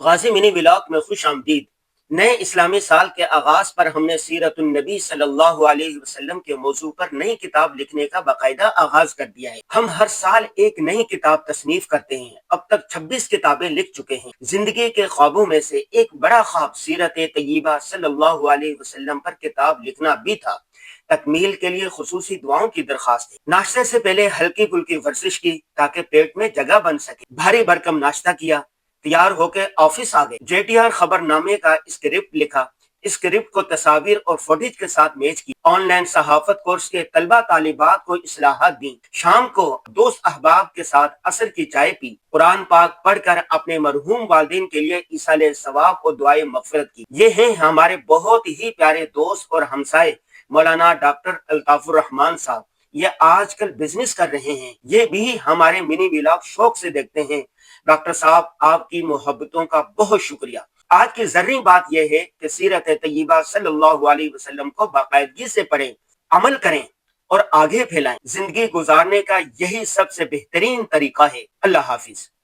غازی منی vlog میں خوش آمدید۔ نئے اسلامی سال کے آغاز پر ہم نے سیرت النبی صلی اللہ علیہ وسلم کے موضوع پر نئی کتاب لکھنے کا باقاعدہ آغاز کر دیا ہے۔ ہم ہر سال ایک نئی کتاب تصنیف کرتے ہیں۔ اب تک 26 کتابیں لکھ چکے ہیں۔ زندگی کے خوابوں میں سے ایک بڑا خواب سیرت طیبہ صلی اللہ علیہ وسلم پر کتاب لکھنا بھی تھا۔ تکمیل کے لیے خصوصی دعاؤں کی درخواست ہے۔ ناشتے سے پہلے ہلکی پھلکی ورزش کی تاکہ پیٹ میں جگہ بن سکے۔ بھاری بھرکم ناشتہ کیا، تیار ہو کے آفس آ گئے۔ JTR خبر نامے کا اسکرپٹ لکھا، اسکرپٹ کو تصاویر اور فوٹیج کے ساتھ میچ کی۔ آن لائن صحافت کورس کے طلبہ طالبات کو اصلاحات دیں۔ شام کو دوست احباب کے ساتھ عصر کی چائے پی۔ قرآن پاک پڑھ کر اپنے مرحوم والدین کے لیے ایصال ثواب اور دعائے مغفرت کی۔ یہ ہیں ہمارے بہت ہی پیارے دوست اور ہمسائے مولانا ڈاکٹر الطاف الرحمان صاحب۔ یہ آج کل بزنس کر رہے ہیں، یہ بھی ہمارے منی ولاگ شوق سے دیکھتے ہیں۔ ڈاکٹر صاحب آپ کی محبتوں کا بہت شکریہ۔ آج کی ذرّی بات یہ ہے کہ سیرت طیبہ صلی اللہ علیہ وسلم کو باقاعدگی سے پڑھیں، عمل کریں اور آگے پھیلائیں۔ زندگی گزارنے کا یہی سب سے بہترین طریقہ ہے۔ اللہ حافظ۔